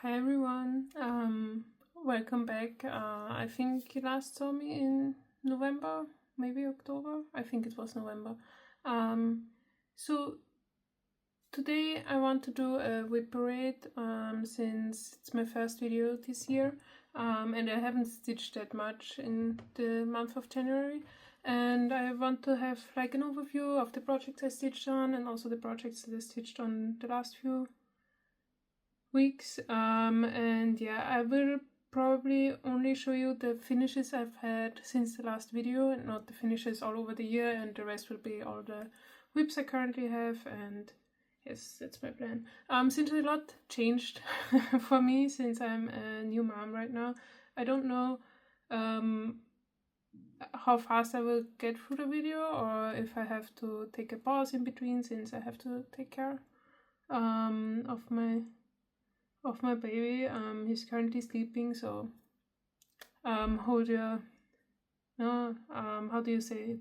Hi everyone, welcome back. I think you last saw me in November, maybe October. I think it was November. So today I want to do a WIP parade since it's my first video this year, and I haven't stitched that much in the month of January. And I want to have like an overview of the projects I stitched on and also the projects that I stitched on the last few weeks. And yeah, I will probably only show you the finishes I've had since the last video and not the finishes all over the year, and the rest will be all the WIPs I currently have. And yes, that's my plan. Since a lot changed for me since I'm a new mom right now, I don't know how fast I will get through the video, or if I have to take a pause in between since I have to take care of my baby. He's currently sleeping, so hold your how do you say it?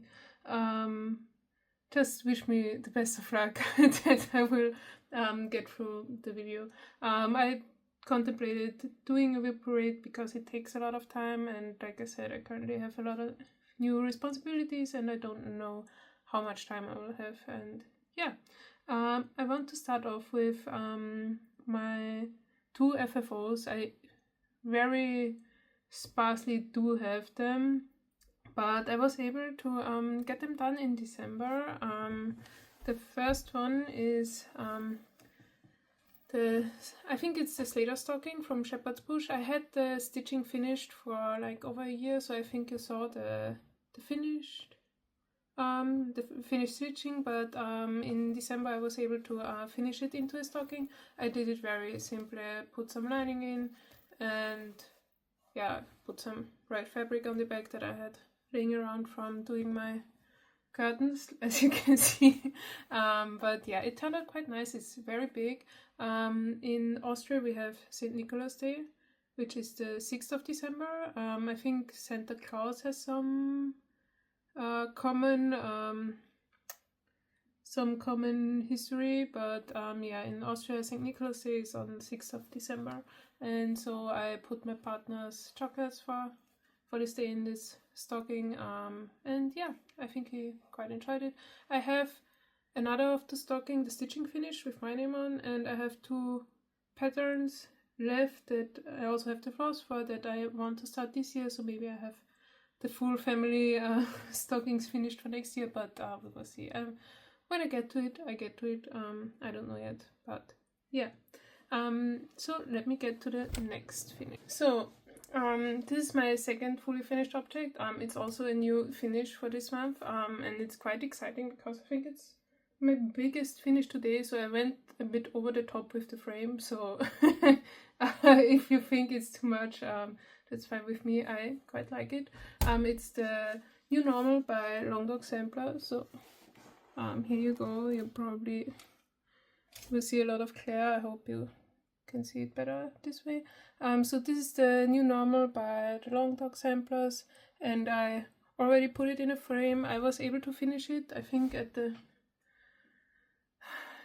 Just wish me the best of luck that I will get through the video. I contemplated doing a WIP parade because it takes a lot of time, and like I said, I currently have a lot of new responsibilities and I don't know how much time I will have. And yeah, I want to start off with my 2 FFOs. I very sparsely do have them, but I was able to get them done in December. The first one is I think it's the Slater stocking from Shepherd's Bush. I had the stitching finished for like over a year, so I think you saw the finished stitching, but in December I was able to finish it into a stocking. I did it very simply. I put some lining in and yeah, put some bright fabric on the back that I had laying around from doing my curtains, as you can see. But yeah, it turned out quite nice. It's very big. In Austria we have St. Nicholas Day, which is the 6th of December. I think Santa Claus has some common history, but yeah, in Austria St. Nicholas Day is on the 6th of December, and so I put my partner's chocolates for this day in this stocking, and yeah, I think he quite enjoyed it. I have another of the stocking, the stitching finish with my name on, and I have 2 patterns left that I also have the floss for that I want to start this year, so maybe I have the full family stockings finished for next year, but we will see. When I get to it, I get to it. I don't know yet, but yeah. So let me get to the next finish. So this is my second fully finished object. It's also a new finish for this month, and it's quite exciting because I think it's my biggest finish today, so I went a bit over the top with the frame, so if you think it's too much, that's fine with me. I quite like it. It's the New Normal by Long Dog Sampler, so here you go. You probably will see a lot of glare. I hope you can see it better this way. So this is the New Normal by the Long Dog Samplers, and I already put it in a frame. I was able to finish it, I think,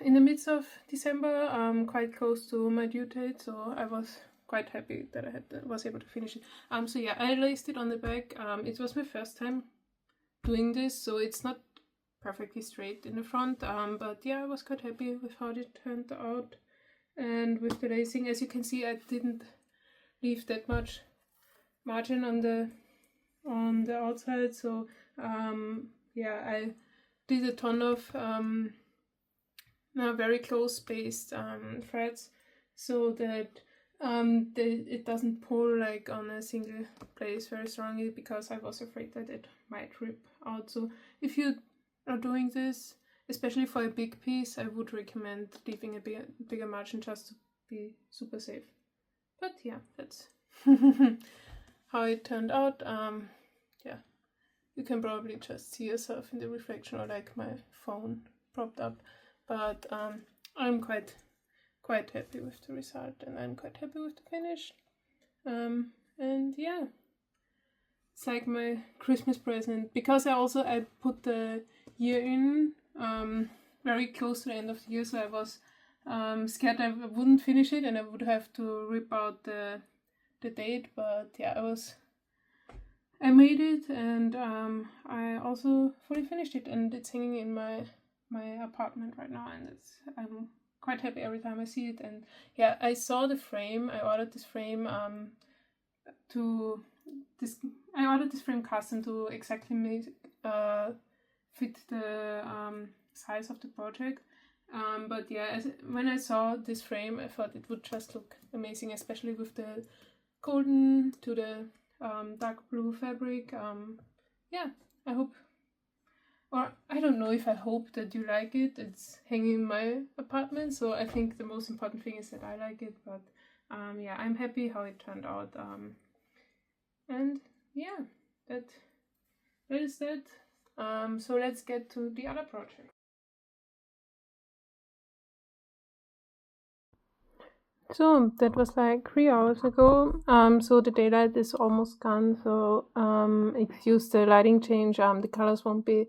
in the midst of December, quite close to my due date, so I was quite happy that I was able to finish it. So yeah, I laced it on the back. It was my first time doing this, so it's not perfectly straight in the front, but yeah, I was quite happy with how it turned out. And with the lacing, as you can see, I didn't leave that much margin on the outside, so yeah, I did a ton of very close spaced threads, so that it doesn't pull like on a single place very strongly, because I was afraid that it might rip out. So if you are doing this, especially for a big piece, I would recommend leaving a bigger margin just to be super safe. But yeah, that's how it turned out. Yeah, you can probably just see yourself in the reflection, or like my phone propped up, but I'm quite happy with the result, and I'm quite happy with the finish. And yeah, it's like my Christmas present, because I put the year in very close to the end of the year, so I was scared I wouldn't finish it and I would have to rip out the date, but yeah, I made it, and I also fully finished it, and it's hanging in my apartment right now, and I'm quite happy every time I see it. And yeah, I saw the frame. I ordered this frame I ordered this frame custom to exactly fit the size of the project. But yeah, when I saw this frame, I thought it would just look amazing, especially with the golden to the dark blue fabric. Yeah, I hope, or I don't know if I hope that you like it. It's hanging in my apartment, so I think the most important thing is that I like it. But yeah, I'm happy how it turned out. And yeah, that is that. So let's get to the other project. So that was like 3 hours ago. So the daylight is almost gone. So excuse the lighting change. The colors won't be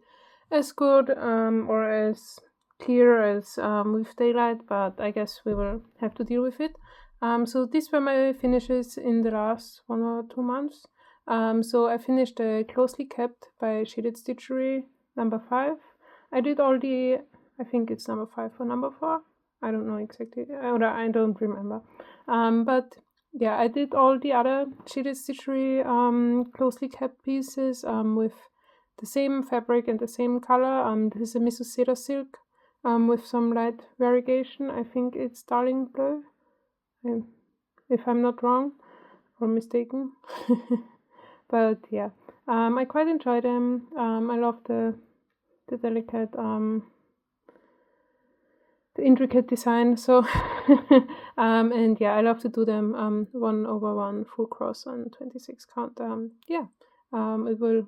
as good or as clear as with daylight, but I guess we will have to deal with it. So these were my finishes in the last 1 or 2 months. So I finished the Closely Kept by Shaded Stitchery number 5. I did all the, I think it's number 5 or number 4. I don't know exactly, or I don't remember. But yeah, I did all the other Shaded Stitchery Closely Kept pieces with the same fabric and the same color. This is a Miso Cedar silk with some light variegation. I think it's Darling Bleu, if I'm not wrong or mistaken. But yeah, I quite enjoy them. I love the delicate, the intricate design. So, and yeah, I love to do them 1/1 full cross on 26 count. Yeah, it will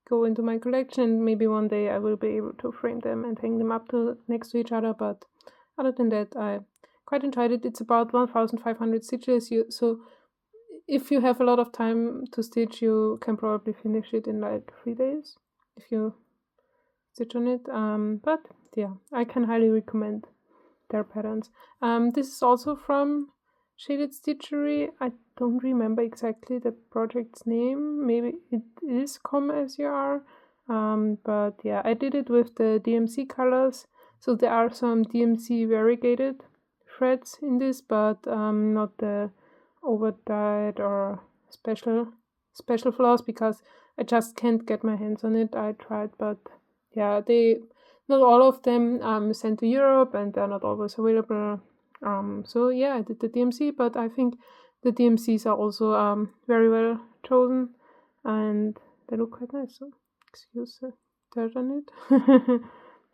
go into my collection, and maybe one day I will be able to frame them and hang them up next to each other. But other than that, I quite enjoyed it. It's about 1,500 stitches. So if you have a lot of time to stitch, you can probably finish it in like 3 days if you stitch on it. But yeah, I can highly recommend their patterns. This is also from Shaded Stitchery. I don't remember exactly the project's name. Maybe it is Come As You Are. But yeah, I did it with the DMC colors. So there are some DMC variegated threads in this, but not the over dyed or special floss, because I just can't get my hands on it. I tried, but yeah, not all of them sent to Europe, and they're not always available. So yeah, I did the DMC, but I think the DMCs are also very well chosen, and they look quite nice. So excuse the dirt on it.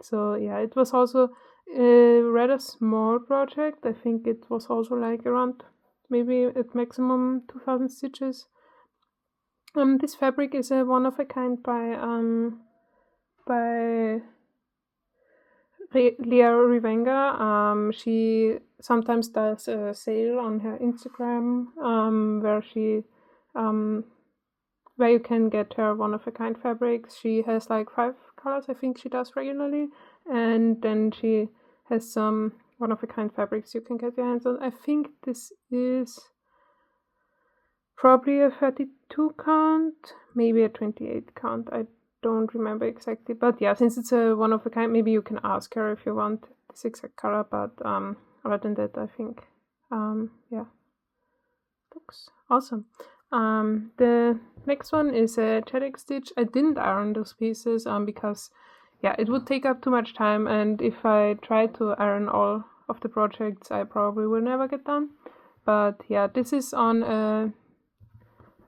So yeah, it was also a rather small project. I think it was also like around maybe at maximum 2,000 stitches. This fabric is a one of a kind by Leah Rivenga. She sometimes does a sale on her Instagram where you can get her one of a kind fabrics. She has like 5 colors, I think she does regularly, and then she has some one of a kind fabrics you can get your hands on. I think this is probably a 32 count, maybe a 28 count. I don't remember exactly, but yeah, since it's a one of a kind, maybe you can ask her if you want this exact color. But other than that, I think yeah, looks awesome. The next one is a Chedex stitch. I didn't iron those pieces because yeah, it would take up too much time, and if I try to iron all of the projects, I probably will never get done. But yeah, this is on a,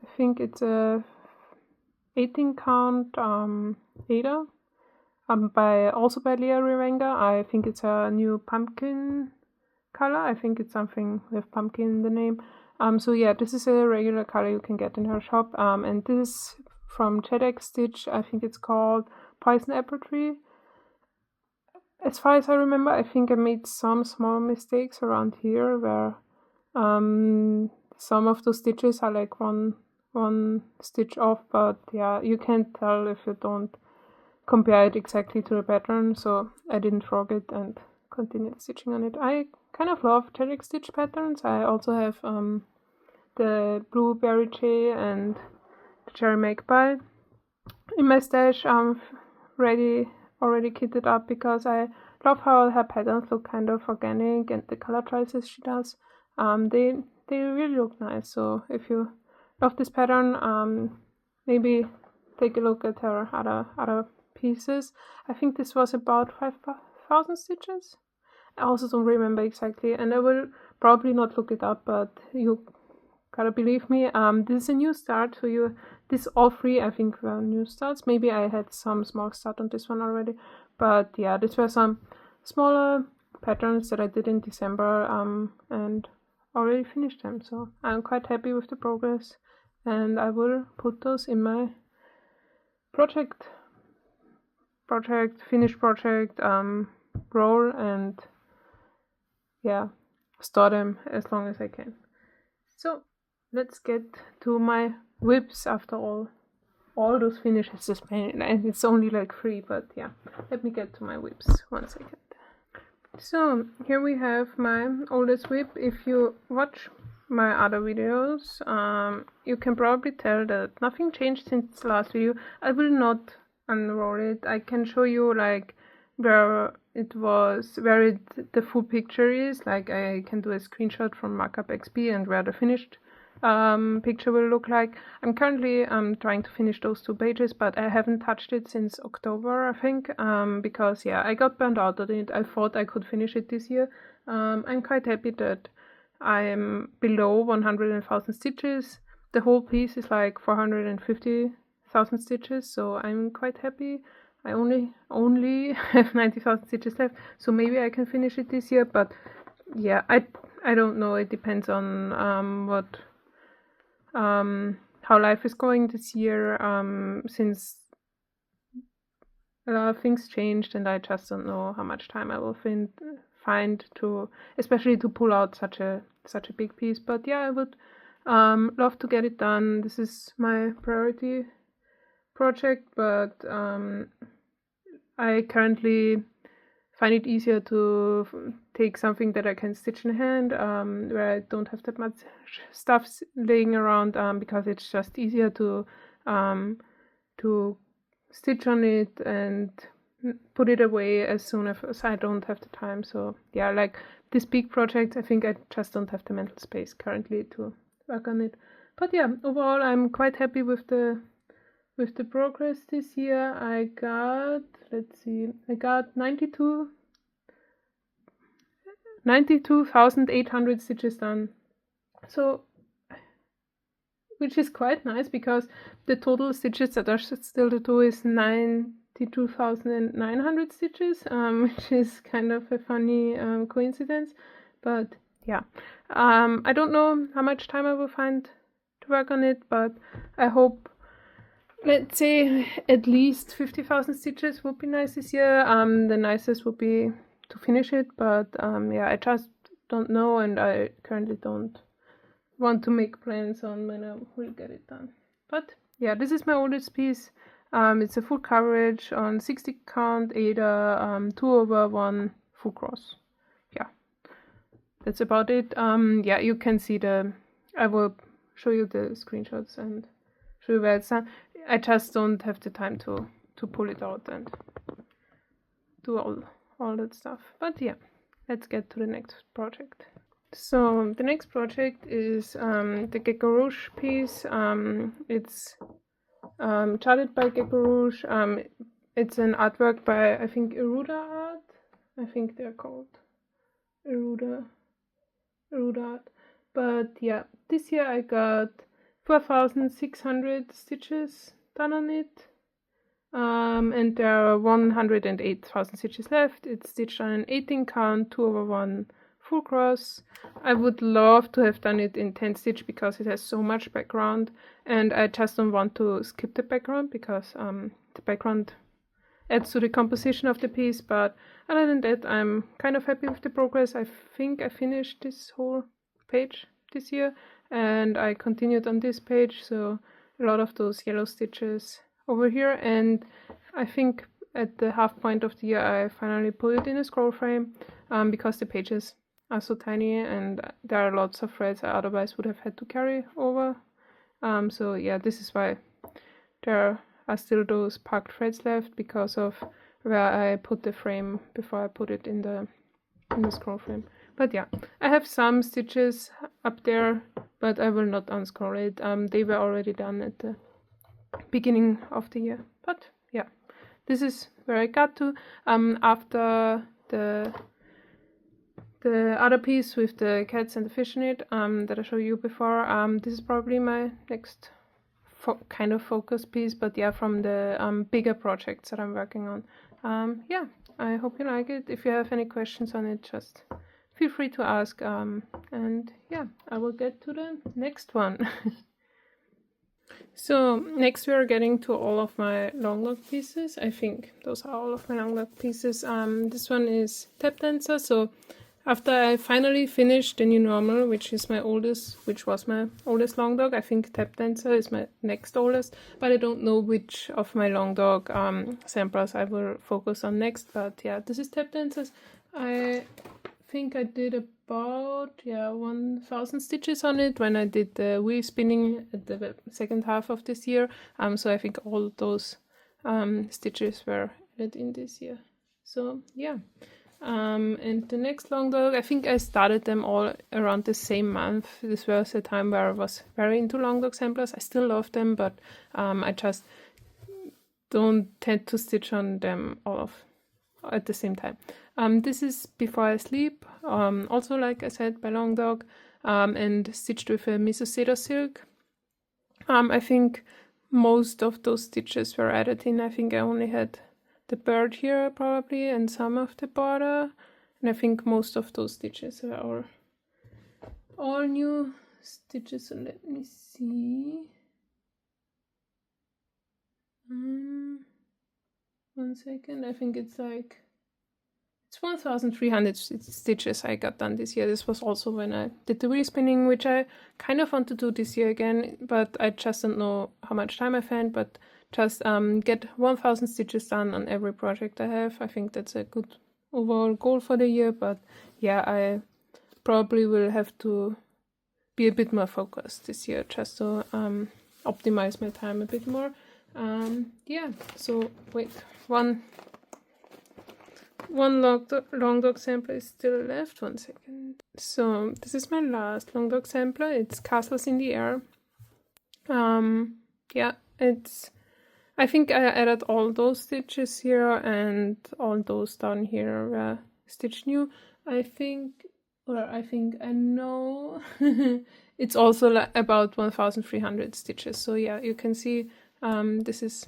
I think it's a 18 count Ada, by Leah Rivenga. I think it's a new pumpkin color. I think it's something with pumpkin in the name. So yeah, this is a regular color you can get in her shop. And this is from Chedex Stitch. I think it's called Poison Apple Tree. As far as I remember, I think I made some small mistakes around here where some of those stitches are like one stitch off, but yeah, you can't tell if you don't compare it exactly to the pattern, so I didn't frog it and continued stitching on it. I kind of love Jerry stitch patterns. I also have the Blueberry J and the Cherry Magpie in my stash, already kitted up, because I love how her patterns look kind of organic, and the color choices she does, they really look nice. So if you love this pattern, maybe take a look at her other pieces. I think this was about 5,000 stitches. I also don't remember exactly, and I will probably not look it up, but you gotta believe me. This is a new start, so this all three I think were new starts. Maybe I had some small start on this one already, but yeah, these were some smaller patterns that I did in December, and already finished them. So I'm quite happy with the progress, and I will put those in my finished project roll, and yeah, store them as long as I can. So let's get to my WIPs after all those finishes. And it's only like 3, but yeah, let me get to my WIPs 1 second. So here we have my oldest WIP. If you watch my other videos, you can probably tell that nothing changed since the last video. I will not unroll it. I can show you like where the full picture is. Like I can do a screenshot from Markup XP and where the finished picture will look like. I'm currently trying to finish those 2 pages, but I haven't touched it since October, I think, because yeah, I got burned out on it. I thought I could finish it this year. I'm quite happy that I'm below 100,000 stitches. The whole piece is like 450,000 stitches, so I'm quite happy. I only have 90,000 stitches left, so maybe I can finish it this year, but yeah, I don't know. It depends on how life is going this year, since a lot of things changed, and I just don't know how much time I will find to, especially to pull out such a big piece. But yeah, I would love to get it done. This is my priority project, but I currently find it easier to take something that I can stitch in hand, where I don't have that much stuff laying around, because it's just easier to stitch on it and put it away as soon as I don't have the time. So yeah, like this big project, I think I just don't have the mental space currently to work on it. But yeah, overall I'm quite happy with the progress this year. I got 92,800 stitches done. So, which is quite nice, because the total stitches that are still to do is 92,900 stitches, which is kind of a funny coincidence. But yeah, I don't know how much time I will find to work on it, but I hope, let's say, at least 50,000 stitches would be nice this year. The nicest would be to finish it, but yeah, I just don't know, and I currently don't want to make plans on when I will get it done. But yeah, this is my oldest piece. It's a full coverage on 60 count Ada, 2/1 full cross. Yeah, that's about it. Yeah, you can see I will show you the screenshots and show you where it's done. I just don't have the time to pull it out and do all that stuff. But yeah, let's get to the next project. So the next project is the Gecko Rouge piece. It's charted by Gecko Rouge. It's an artwork by, I think, Eruda Art. I think they're called Eruda Art. But yeah, this year I got 4,600 stitches done on it. And there are 108,000 stitches left. It's stitched on an 18 count 2/1 full cross. I would love to have done it in 10 stitch, because it has so much background, and I just don't want to skip the background, because the background adds to the composition of the piece. But other than that, I'm kind of happy with the progress. I think I finished this whole page this year, and I continued on this page, so a lot of those yellow stitches over here, and I think at the half point of the year I finally put it in a scroll frame, because the pages are so tiny and there are lots of threads I otherwise would have had to carry over. So yeah, this is why there are still those packed threads left, because of where I put the frame before I put it in the scroll frame. But yeah, I have some stitches up there, but I will not unscroll it. They were already done at the beginning of the year. But yeah, this is where I got to. After the other piece with the cats and the fish in it, that I showed you before, this is probably my next kind of focus piece, but yeah, from the bigger projects that I'm working on. Yeah, I hope you like it. If you have any questions on it, just feel free to ask, and yeah, I will get to the next one. So next we are getting to all of my long log pieces. I think those are all of my long log pieces. This one is Tap Dancer. So after I finally finished the new normal, which was my oldest long dog, I think Tap Dancer is my next oldest, but I don't know which of my long dog samplers I will focus on next. But yeah, this is Tap Dancers. I think I did about 1,000 stitches on it when I did the wheel spinning at the second half of this year. So I think all those stitches were added in this year. So yeah. And the next long dog, I think I started them all around the same month. This was a time where I was very into long dog samplers. I still love them, but I just don't tend to stitch on them all at the same time. This is Before I Sleep, also like I said by long dog, and stitched with a miso cedar silk. I think most of those stitches were added in. I think I only had the bird here probably and some of the border, and I think most of those stitches are all new stitches. So let me see. 1 second. I think it's 1,300 stitches I got done this year. This was also when I did the wheel spinning, which I kind of want to do this year again, but I just don't know how much time I found. But just get 1,000 stitches done on every project I have. I think that's a good overall goal for the year. But yeah, I probably will have to be a bit more focused this year, just to optimize my time a bit more. Yeah, so wait, one long dog sampler is still left. 1 second. So this is my last long dog sampler. It's Castles in the Air. Yeah, I think I added all those stitches here, and all those down here were stitched new. I think I know it's also about 1,300 stitches. So yeah, you can see this is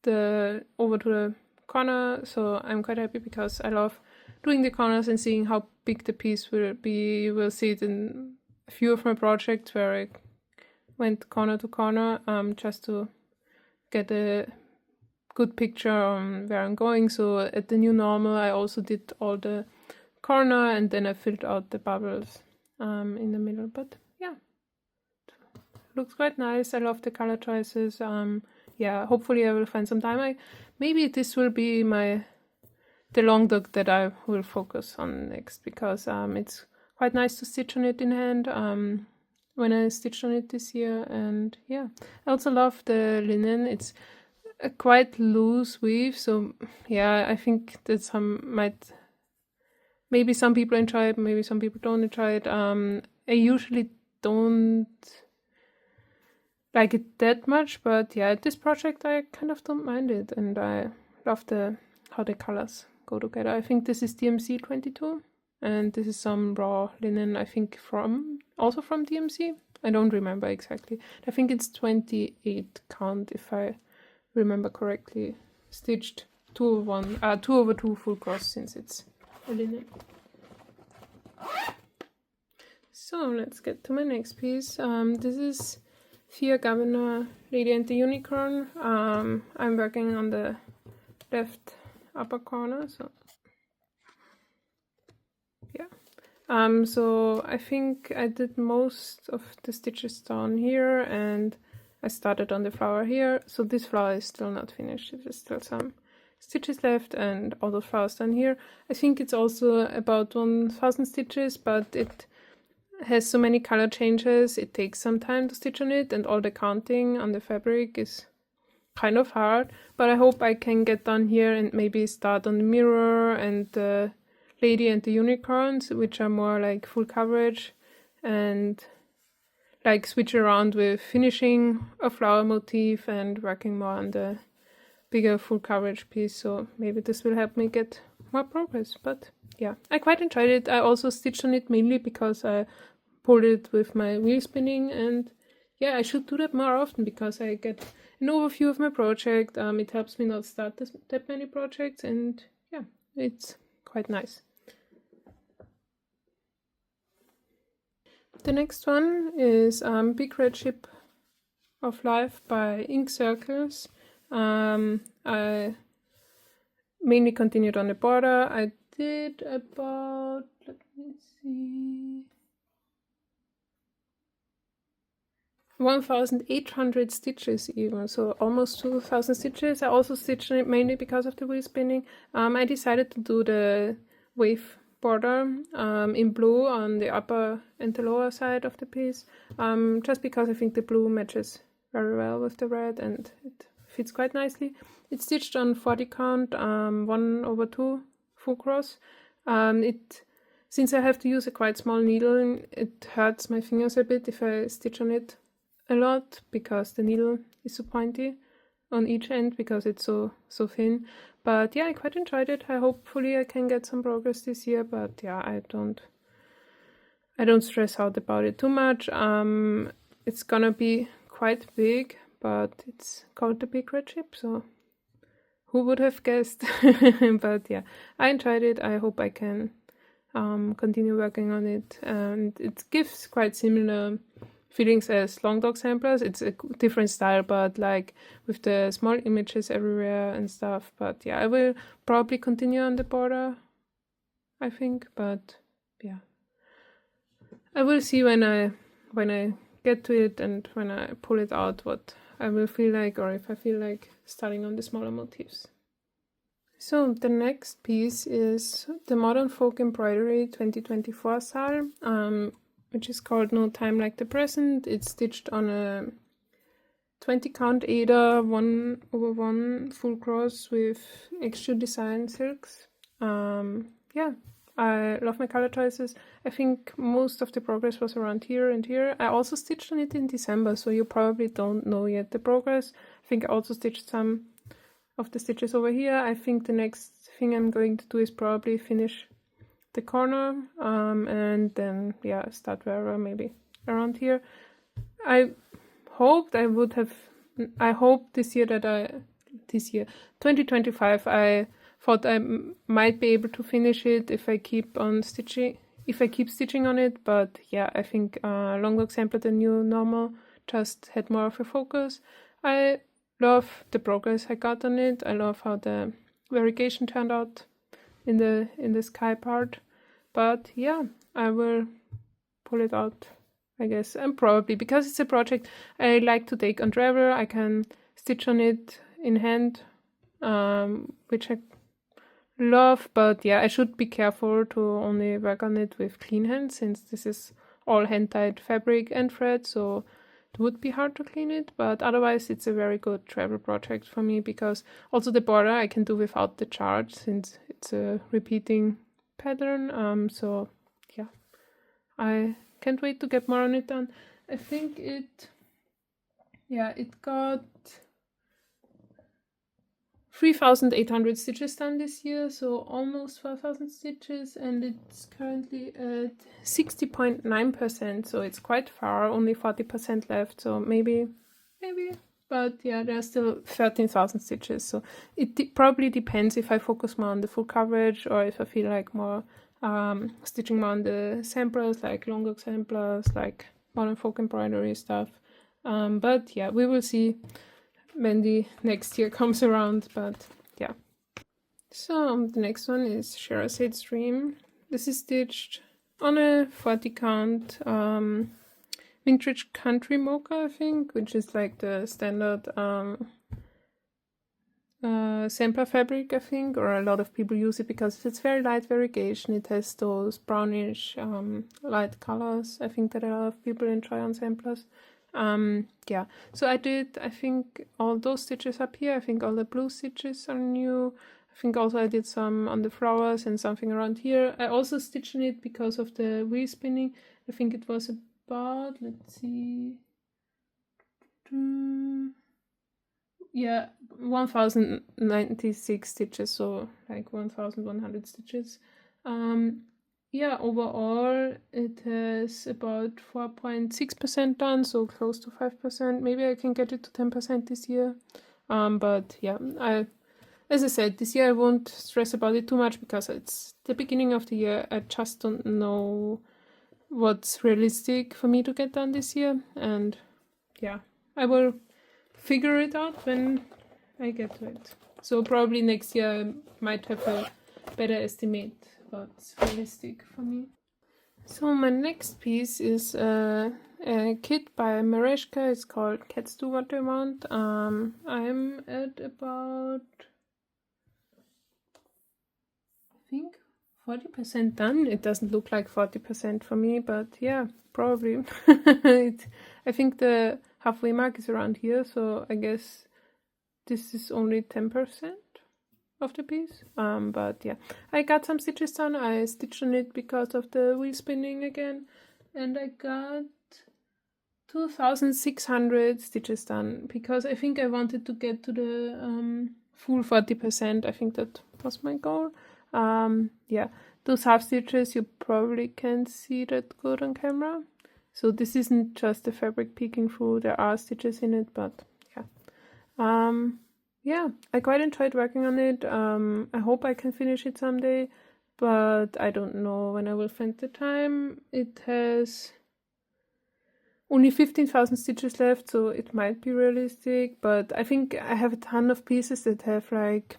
over to the corner. So I'm quite happy because I love doing the corners and seeing how big the piece will be. You will see it in a few of my projects where I went corner to corner, just to get a good picture on where I'm going. So at the new normal I also did all the corner, and then I filled out the bubbles in the middle. But yeah, looks quite nice. I love the color choices. Yeah, hopefully I will find some time. Maybe this will be the long dog that I will focus on next, because it's quite nice to stitch on it in hand when I stitched on it this year. And yeah, I also love the linen. It's a quite loose weave, so yeah, I think that maybe some people enjoy it, maybe some people don't enjoy it. I usually don't like it that much, but yeah, at this project I kind of don't mind it, and I love how the colors go together. I think this is DMC 22, and this is some raw linen, I think also from DMC. I don't remember exactly. I think it's 28 count if I remember correctly. Stitched 2/2 full cross, since it's a linen. So let's get to my next piece. This is Thea Governor, Lady and the Unicorn. I'm working on the left upper corner, so yeah. So I think I did most of the stitches down here, and I started on the flower here. So this flower is still not finished. There's still some stitches left and all the flowers down here. I think it's also about 1000 stitches, but it has so many color changes, it takes some time to stitch on it, and all the counting on the fabric is kind of hard, but I hope I can get done here and maybe start on the mirror and the lady and the unicorns, which are more like full coverage, and like switch around with finishing a flower motif and working more on the bigger full coverage piece. So maybe this will help me get more progress. But yeah, I quite enjoyed it. I also stitched on it mainly because I pulled it with my wheel spinning, and yeah, I should do that more often because I get an overview of my project. It helps me not start that many projects, and yeah, it's quite nice. The next one is Big Red Ship of Life by Ink Circles. I mainly continued on the border. I did about, let me see, 1800 stitches even, so almost 2000 stitches. I also stitched it mainly because of the wheel spinning. I decided to do the wave border in blue on the upper and the lower side of the piece, just because I think the blue matches very well with the red and it fits quite nicely. It's stitched on 40 count, 1/2 full cross. Since I have to use a quite small needle, it hurts my fingers a bit if I stitch on it a lot because the needle is so pointy on each end because it's so thin. But yeah, I quite enjoyed it. Hopefully I can get some progress this year, but yeah, I don't stress out about it too much. It's gonna be quite big, but it's called the Big Red Ship, so who would have guessed? But yeah, I enjoyed it. I hope I can continue working on it, and it gives quite similar feelings as Long Dog samplers. It's a different style, but like with the small images everywhere and stuff. But yeah, I will probably continue on the border, I think. But yeah, I will see when I get to it and when I pull it out what I will feel like, or if I feel like starting on the smaller motifs. So the next piece is the Modern Folk Embroidery 2024 style, which is called No Time Like the Present. It's stitched on a 20 count Ada 1/1 full cross with extra design silks. Yeah, I love my color choices. I think most of the progress was around here and here. I also stitched on it in December, so you probably don't know yet the progress. I think I also stitched some of the stitches over here. I think the next thing I'm going to do is probably finish the corner, and then yeah, start wherever, maybe around here. I hope this year 2025, I thought I might be able to finish it if I keep stitching on it, but yeah, I think Long Dog Sampler, the new normal, just had more of a focus. I love the progress I got on it. I love how the variegation turned out in the sky part, but yeah, I will pull it out, I guess, and probably because it's a project I like to take on travel, I can stitch on it in hand, which I love. But yeah, I should be careful to only work on it with clean hands, since this is all hand-dyed fabric and thread, so it would be hard to clean it. But otherwise it's a very good travel project for me, because also the border I can do without the charge since it's a repeating pattern. So yeah, I can't wait to get more on it done. I think it got 3,800 stitches done this year, so almost 4,000 stitches, and it's currently at 60.9%, so it's quite far, only 40% left, so maybe, but yeah, there's still 13,000 stitches, so it probably depends if I focus more on the full coverage or if I feel like more stitching more on the samplers, like Long Dog samplers, like Modern Folk Embroidery stuff. But yeah, we will see when the next year comes around, but yeah. So the next one is Sherasade's Dream. This is stitched on a 40 count vintage country mocha, I think, which is like the standard sampler fabric, I think, or a lot of people use it because it's very light variegation. It has those brownish light colors. I think that a lot of people enjoy on samplers. Yeah, so I think all those stitches up here. I think all the blue stitches are new. I think also I did some on the flowers and something around here. I also stitched in it because of the wheel spinning. I think it was about, let's see, yeah, 1096 stitches, so like 1100 stitches. Yeah, overall it has about 4.6% done, so close to 5%. Maybe I can get it to 10% this year. But yeah, as I said, this year I won't stress about it too much because it's the beginning of the year. I just don't know what's realistic for me to get done this year, and yeah, I will figure it out when I get to it. So probably next year I might have a better estimate what's realistic for me. So my next piece is a kit by Mereshka. It's called Cats Do What They Want. I'm at about, I think, 40% done. It doesn't look like 40% for me, but yeah, probably. I think the halfway mark is around here, so I guess this is only 10% of the piece. But yeah, I got some stitches done. I stitched on it because of the wheel spinning again, and I got 2600 stitches done because I think I wanted to get to the full 40%. I think that was my goal. Yeah, those half stitches you probably can't see that good on camera. So this isn't just the fabric peeking through, there are stitches in it, but yeah. Yeah, I quite enjoyed working on it. I hope I can finish it someday, but I don't know when I will find the time. It has only 15,000 stitches left, so it might be realistic, but I think I have a ton of pieces that have like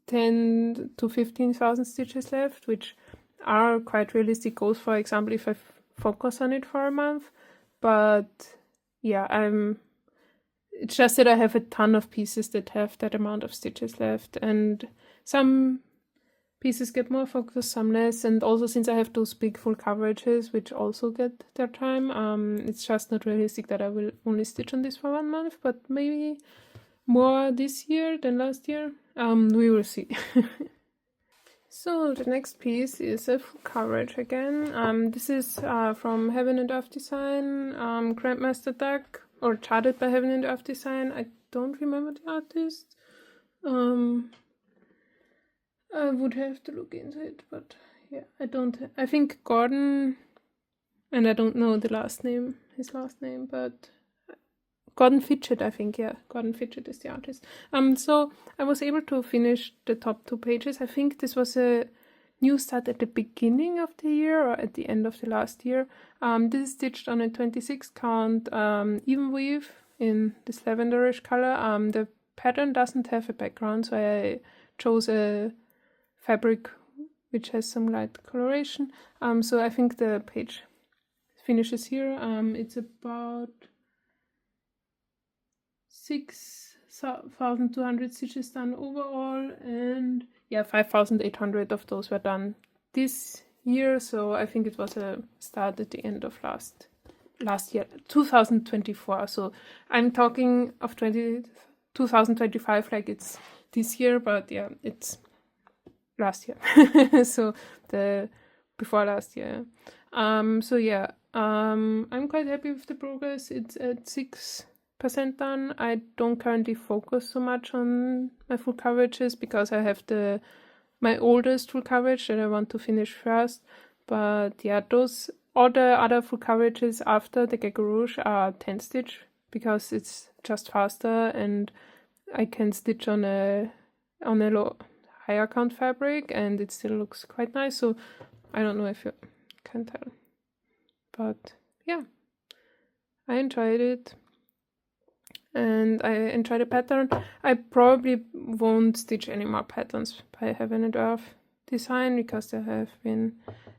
10 to 15,000 stitches left, which are quite realistic goals, for example, if I focus on it for a month. But yeah, it's just that I have a ton of pieces that have that amount of stitches left, and some pieces get more focus, some less, and also since I have those big full coverages which also get their time, it's just not realistic that I will only stitch on this for 1 month, but maybe more this year than last year. We will see. So the next piece is a full coverage again. This is from Heaven and Earth Design, Grandmaster Duck, or charted by Heaven and Earth Design. I don't remember the artist. I would have to look into it, but yeah, I don't. I think Gordon, and I don't know his last name, but Gordon Fitchett, I think, yeah. Gordon Fitchett is the artist. So I was able to finish the top 2 pages. I think this was a new start at the beginning of the year or at the end of the last year. This is stitched on a 26 count even weave in this lavenderish color. The pattern doesn't have a background, so I chose a fabric which has some light coloration. So I think the page finishes here. It's about 6,200 stitches done overall, and yeah, 5,800 of those were done this year, so I think it was a start at the end of last year, 2024. So I'm talking of 2025 like it's this year, but yeah, it's last year. So the before last year. So yeah, I'm quite happy with the progress. It's at 6% done. I don't currently focus so much on my full coverages because I have my oldest full coverage that I want to finish first. But yeah, all the other full coverages after the Gecko Rouge are 10 stitch because it's just faster and I can stitch on a higher count fabric and it still looks quite nice. So I don't know if you can tell, but yeah, I enjoyed it. And I enjoy the pattern. I probably won't stitch any more patterns by Heaven and Earth Design because there have been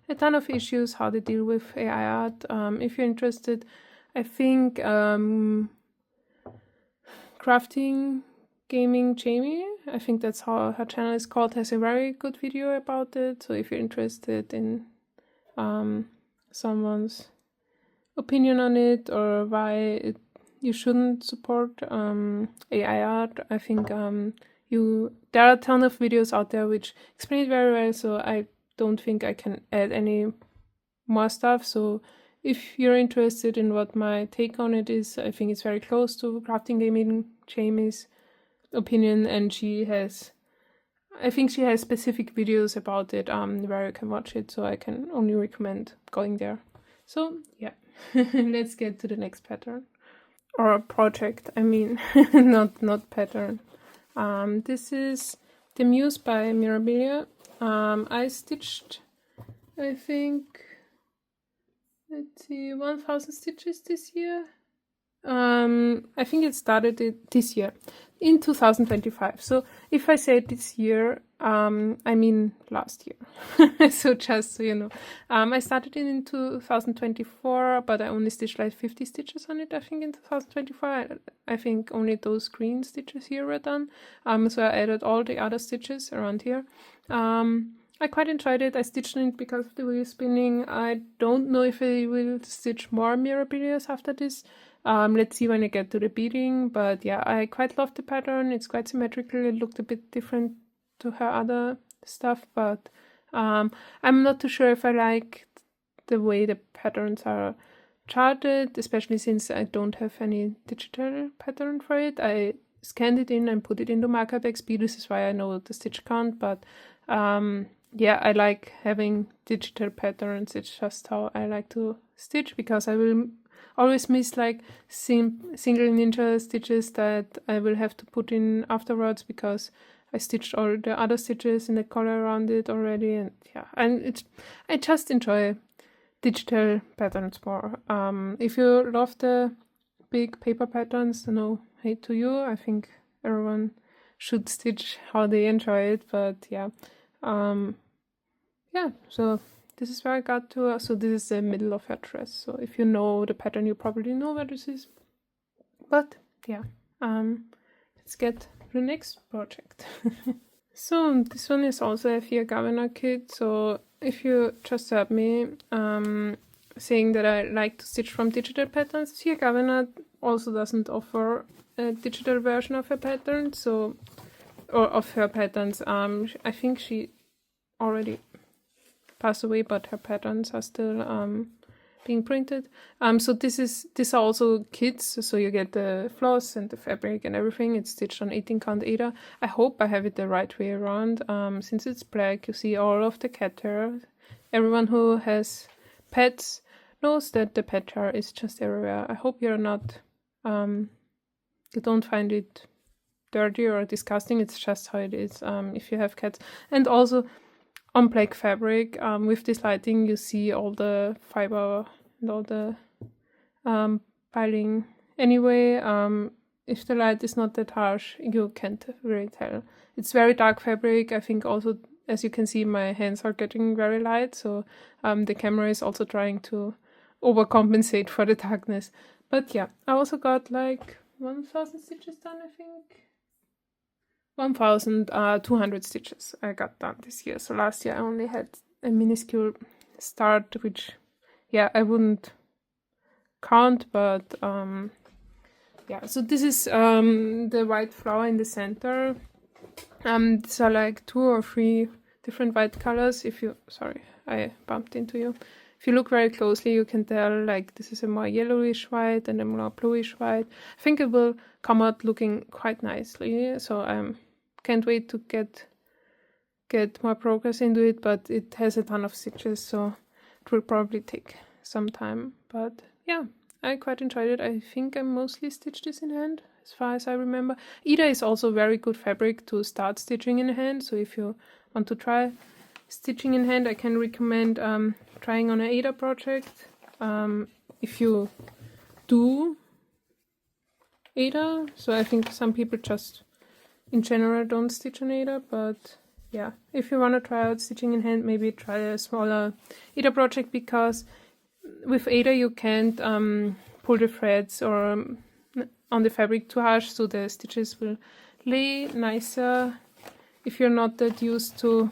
a ton of issues how they deal with AI art. If you're interested, I think Crafting Gaming Jamie, I think that's how her channel is called, has a very good video about it. So if you're interested in someone's opinion on it or why you shouldn't support AI art, I think there are a ton of videos out there which explain it very well, so I don't think I can add any more stuff. So if you're interested in what my take on it is, I think it's very close to Crafting Gaming Jamie's opinion, and I think she has specific videos about it where you can watch it, so I can only recommend going there. So yeah, let's get to the next pattern. Or project, I mean, not pattern. This is the Muse by Mirabilia. I stitched, I think, let's see, 1000 stitches this year. I think it started this year, in 2025. So if I say this year, I mean last year. So just so you know. I started it in 2024, but I only stitched like 50 stitches on it, I think, in 2024. I think only those green stitches here were done. So I added all the other stitches around here. I quite enjoyed it. I stitched it because of the wheel spinning. I don't know if I will stitch more Mirabilias after this. Let's see when I get to the beading, but yeah, I quite love the pattern. It's quite symmetrical. It looked a bit different to her other stuff, but I'm not too sure if I like the way the patterns are charted, especially since I don't have any digital pattern for it. I scanned it in and put it into marker back speed. This is why I know the stitch count, but yeah, I like having digital patterns. It's just how I like to stitch, because I will always miss like single ninja stitches that I will have to put in afterwards because I stitched all the other stitches in the collar around it already, and yeah, and I just enjoy digital patterns more. If you love the big paper patterns, no hate to you. I think everyone should stitch how they enjoy it, but yeah, yeah. So this is where I got to. So this is the middle of her dress. So if you know the pattern, you probably know where this is. But yeah, let's get to the next project. So this one is also a Fia Governor kit. So if you just heard me saying that I like to stitch from digital patterns, Fia Governor also doesn't offer a digital version of her pattern. So, or of her patterns. I think she already passed away, but her patterns are still being printed. So these are also kits, so you get the floss and the fabric and everything. It's stitched on 18 count Aida. I hope I have it the right way around. Since it's black, you see all of the cat hair. Everyone who has pets knows that the pet hair is just everywhere. I hope you're not, you don't find it dirty or disgusting. It's just how it is if you have cats. And also, on black fabric, with this lighting, you see all the fiber and all the piling. Anyway, if the light is not that harsh, you can't really tell. It's very dark fabric. I think also, as you can see, my hands are getting very light, so the camera is also trying to overcompensate for the darkness. But yeah, I also got like 1000 stitches done, I think. 1200 stitches I got done this year. So last year I only had a minuscule start, which, yeah, I wouldn't count, but yeah. So this is the white flower in the center. These are like 2 or 3 different white colors. If you, sorry, I bumped into you. If you look very closely, you can tell like this is a more yellowish white and a more bluish white. I think it will come out looking quite nicely. So I can't wait to get more progress into it, but it has a ton of stitches, so it will probably take some time. But yeah, I quite enjoyed it. I think I mostly stitched this in hand, as far as I remember. Aida is also very good fabric to start stitching in hand, so if you want to try stitching in hand, I can recommend trying on an Aida project. If you do Aida, so I think some people just in general don't stitch on Aida, but yeah, if you want to try out stitching in hand, maybe try a smaller Aida project, because with Aida you can't pull the threads or on the fabric too harsh, so the stitches will lay nicer if you're not that used to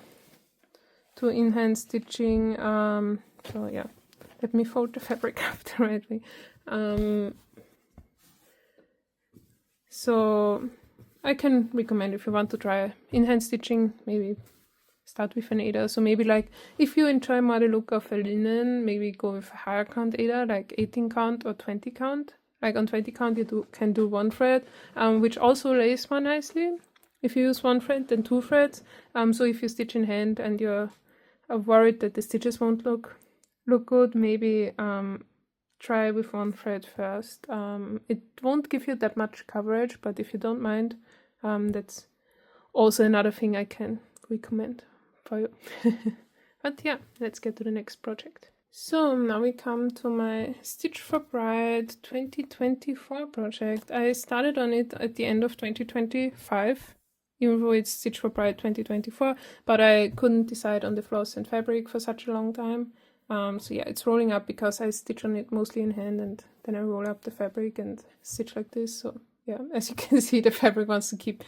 in-hand stitching. So yeah, let me fold the fabric up the right way. So I can recommend, if you want to try in-hand stitching, maybe start with an Aida. So maybe like if you enjoy more the look of a linen, maybe go with a higher count Aida, like 18 count or 20 count. Like on 20 count you can do 1 thread, which also lays more nicely. If you use 1 thread, then 2 threads. So if you stitch in hand and you're worried that the stitches won't look good, maybe try with 1 thread first. It won't give you that much coverage, but if you don't mind, that's also another thing I can recommend for you. But yeah, let's get to the next project. So now we come to my Stitch for Bride 2024 project. I started on it at the end of 2025, even though it's Stitch for Bride 2024, but I couldn't decide on the floss and fabric for such a long time. So yeah, it's rolling up because I stitch on it mostly in hand, and then I roll up the fabric and stitch like this. So yeah, as you can see, the fabric wants to keep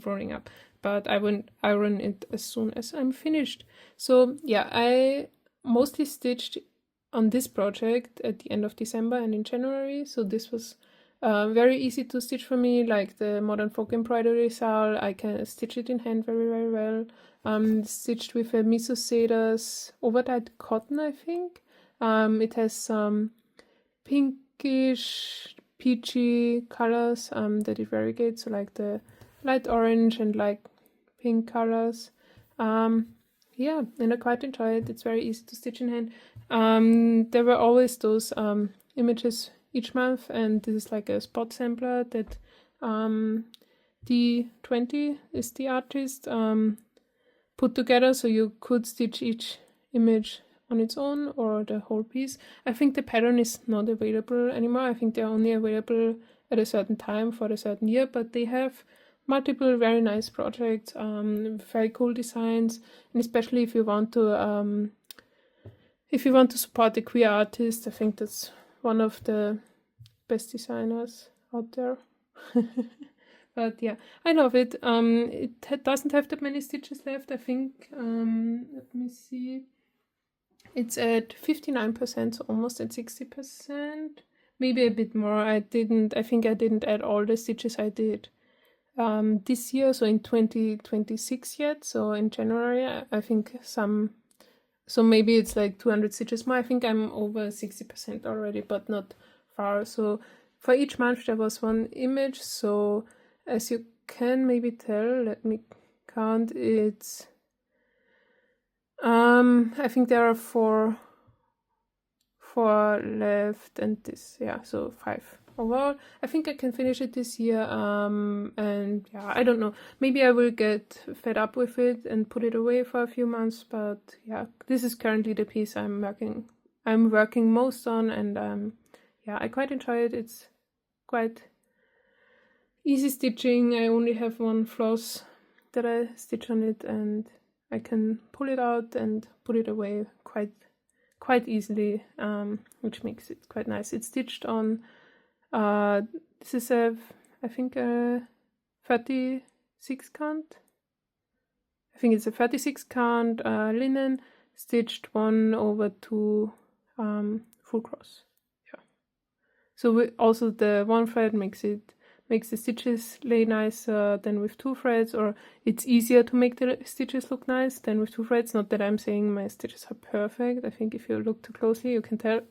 rolling up, but I will iron it as soon as I'm finished. So yeah, I mostly stitched on this project at the end of December and in January. So this was very easy to stitch for me, like the Modern Folk Embroidery Saul. I can stitch it in hand very, very well. Stitched with a Miso Sedas overdyed cotton, I think. It has some pinkish, peachy colors that it variegates, so like the light orange and like pink colors. Yeah, and I quite enjoy it. It's very easy to stitch in hand. There were always those images each month, and this is like a spot sampler that D20 is the artist put together, so you could stitch each image on its own or the whole piece. I think the pattern is not available anymore. I think they're only available at a certain time for a certain year, but they have multiple very nice projects, very cool designs, and especially if you want to support a queer artist, I think that's one of the best designers out there. But yeah, I love it. It doesn't have that many stitches left. I think, let me see, it's at 59%, so almost at 60%, maybe a bit more. I think I didn't add all the stitches I did this year, so in 2026 yet. So in January, I think so maybe it's like 200 stitches more. I think I'm over 60% already, but not far. So for each month there was 1 image. So as you can maybe tell, let me count, it's I think there are 4 left, and this, yeah, so 5 overall. I think I can finish it this year, and yeah, I don't know, maybe I will get fed up with it and put it away for a few months, but yeah, this is currently the piece I'm working most on, and yeah, I quite enjoy it. It's quite easy stitching. I only have 1 floss that I stitch on it, and I can pull it out and put it away quite easily, which makes it quite nice. It's stitched on this is I think a 36 count. I think it's a 36 count linen, stitched 1/2 full cross. Yeah. So also the 1 thread makes the stitches lay nicer than with 2 threads, or it's easier to make the stitches look nice than with 2 threads. Not that I'm saying my stitches are perfect. I think if you look too closely, you can tell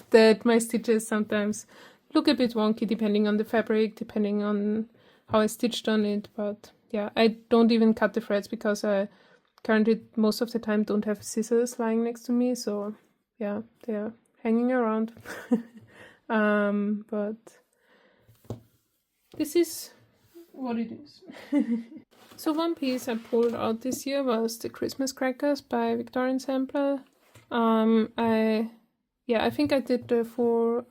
that my stitches sometimes look a bit wonky depending on the fabric, depending on how I stitched on it. But yeah, I don't even cut the threads because I currently most of the time don't have scissors lying next to me. So yeah, they're hanging around. But this is what it is. So one piece I pulled out this year was the Christmas crackers by Victorian Sampler. I think I did the full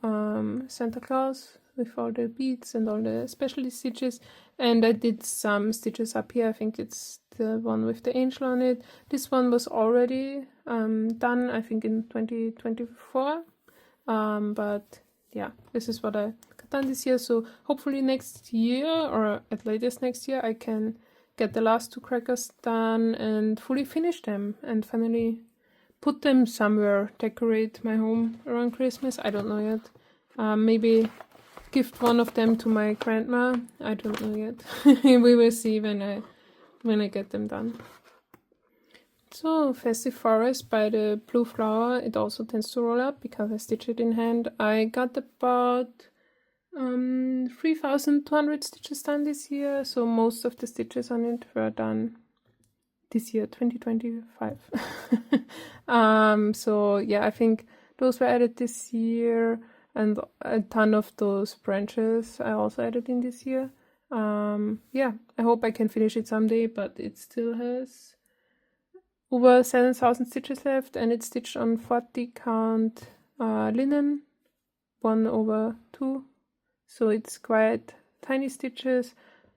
Santa Claus with all the beads and all the specialty stitches, and I did some stitches up here. I think it's the one with the angel on it. This one was already done, I think in 2024, but yeah, this is what I got done this year. So hopefully next year, or at latest next year, I can get the last 2 crackers done and fully finish them and finally put them somewhere, decorate my home around Christmas. I don't know yet. Maybe gift one of them to my grandma. I don't know yet. We will see when I get them done. So Festive Forest by the Blue Flower, it also tends to roll up because I stitch it in hand. I got about 3,200 stitches done this year, so most of the stitches on it were done this year, 2025. So yeah, I think those were added this year, and a ton of those branches I also added in this year. Yeah, I hope I can finish it someday, but it still has over 7,000 stitches left, and it's stitched on 40 count linen, 1/2, so it's quite tiny stitches,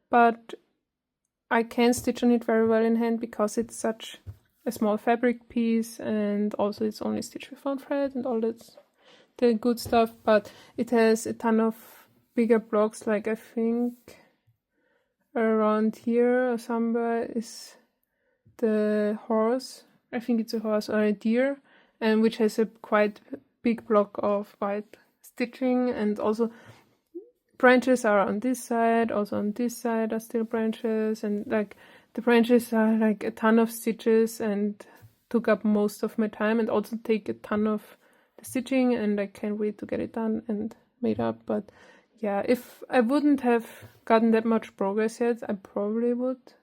but I can stitch on it very well in hand because it's such a small fabric piece, and also it's only stitched with 1 thread and all that the good stuff, but it has a ton of bigger blocks, like I think around here or somewhere is the horse. I think it's a horse or a deer, and which has a quite big block of white stitching, and also branches are on this side, also on this side are still branches, and like the branches are like a ton of stitches and took up most of my time and also take a ton of the stitching, and I can't wait to get it done and made up. But yeah, if I wouldn't have gotten that much progress yet, I probably would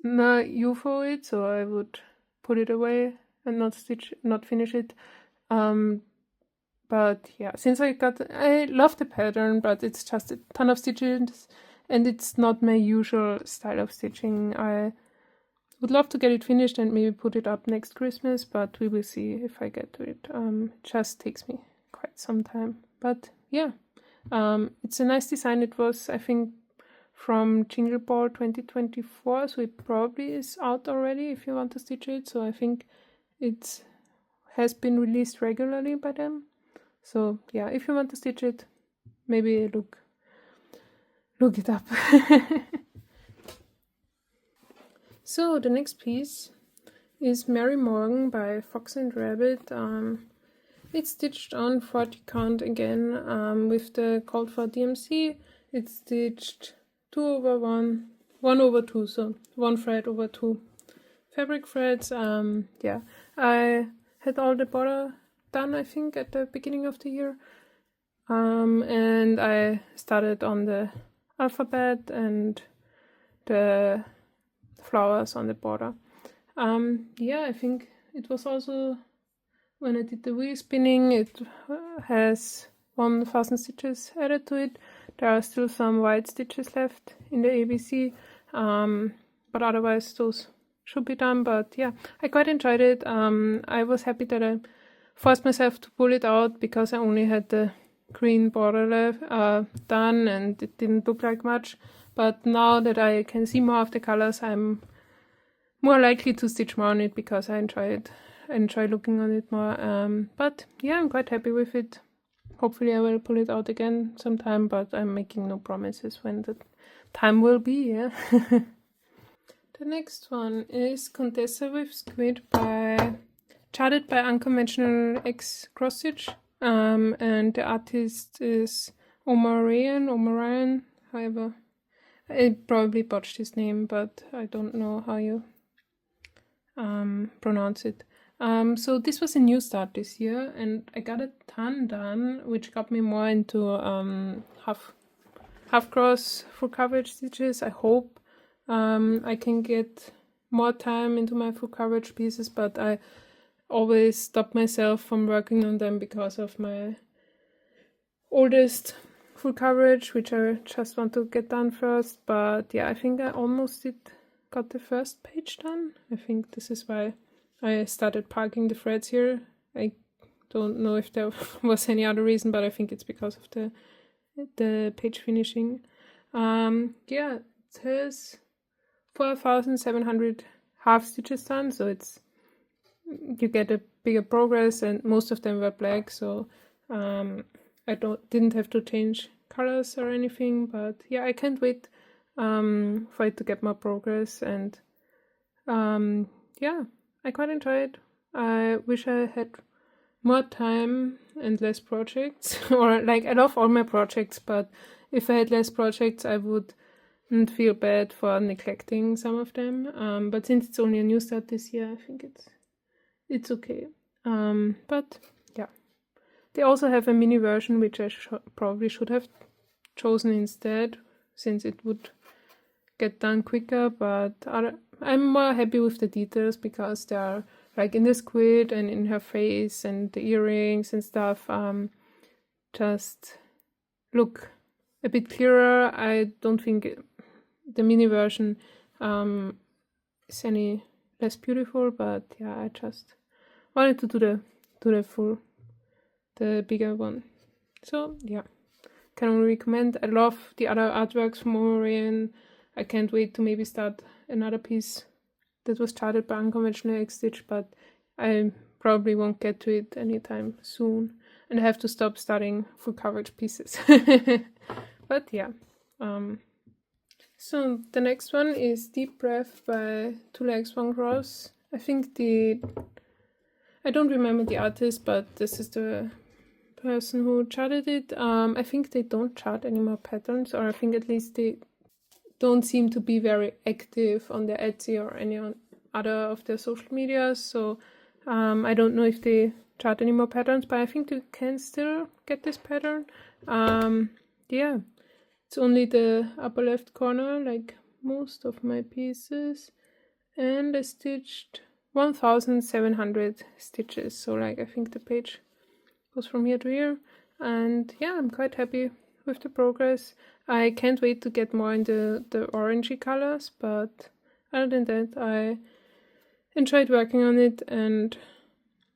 not UFO it, so I would put it away and not finish it. But yeah, since I love the pattern, but it's just a ton of stitches and it's not my usual style of stitching. I would love to get it finished and maybe put it up next Christmas, but we will see if I get to it. It just takes me quite some time, but yeah, it's a nice design. It was, I think, from Jingle Ball 2024, so it probably is out already if you want to stitch it. So I think it has been released regularly by them. So yeah, if you want to stitch it, maybe look it up. So the next piece is Merry Morgan by Fox and Rabbit. It's stitched on 40 count again, with the called for DMC. It's stitched 2/1, 1/2, so 1 thread over 2 fabric threads. Yeah, I had all the border done, I think, at the beginning of the year, and I started on the alphabet and the flowers on the border. Yeah, I think it was also when I did the wheel spinning, it has 1,000 stitches added to it. There are still some white stitches left in the ABC, but otherwise those should be done. But yeah, I quite enjoyed it. I was happy that I forced myself to pull it out because I only had the green border left done, and it didn't look like much. But now that I can see more of the colors, I'm more likely to stitch more on it because I enjoy it. I enjoy looking on it more. But yeah, I'm quite happy with it. Hopefully I will pull it out again sometime, but I'm making no promises when the time will be, yeah. The next one is Contessa with Squid charted by Unconventional X Cross Stitch, and the artist is Omarian, however, I probably botched his name, but I don't know how you pronounce it. So this was a new start this year, and I got a ton done, which got me more into half cross full coverage stitches. I hope I can get more time into my full coverage pieces, but I always stop myself from working on them because of my oldest full coverage, which I just want to get done first. But yeah, I think I almost got the first page done. I think this is why I started parking the threads here. I don't know if there was any other reason, but I think it's because of the page finishing. Yeah, it has 4,700 half stitches done, so you get a bigger progress, and most of them were black, so I didn't have to change colors or anything. But yeah, I can't wait for it to get more progress, and yeah, I quite enjoy it. I wish I had more time and less projects, or like I love all my projects, but if I had less projects, I wouldn't feel bad for neglecting some of them. But since it's only a new start this year, I think it's okay. But yeah, they also have a mini version which I probably should have chosen instead, since it would get done quicker. But I'm more happy with the details because they are like in the squid and in her face and the earrings and stuff. Just look a bit clearer. I don't think the mini version is any less beautiful, but yeah, I just wanted to do the bigger one. So yeah, can only recommend. I love the other artworks from Marianne. I can't wait to maybe start another piece that was charted by Unconventional Egg Stitch, but I probably won't get to it anytime soon, and I have to stop starting full coverage pieces. But yeah, so the next one is Deep Breath by Two Legs One Cross. I think I don't remember the artist, but this is the person who charted it. I think they don't chart any more patterns, or I think at least they don't seem to be very active on their Etsy or any other of their social media. So I don't know if they chart any more patterns, but I think you can still get this pattern. Yeah, it's only the upper left corner, like most of my pieces, and I stitched 1,700 stitches. So like I think the page goes from here to here, and yeah, I'm quite happy with the progress. I can't wait to get more into the orangey colors, but other than that, I enjoyed working on it, and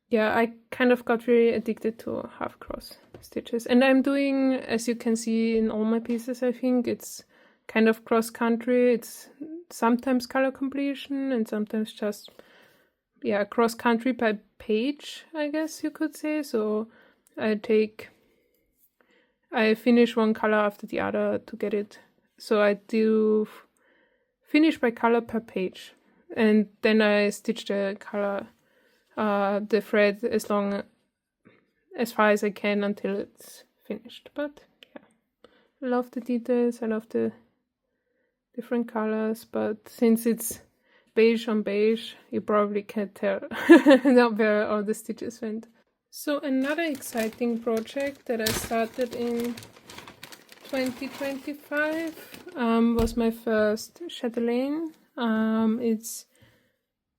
yeah, I kind of got very addicted to half cross stitches. And I'm doing, as you can see in all my pieces, I think it's kind of cross country. It's sometimes color completion and sometimes just, yeah, cross country by page, I guess you could say. So I finish one color after the other to get it. So I do finish by color per page, and then I stitch the color, the thread as far as I can until it's finished. But yeah, I love the details. I love the different colors. But since it's beige on beige, you probably can't tell where all the stitches went. So another exciting project that I started in 2025 was my first chatelaine. It's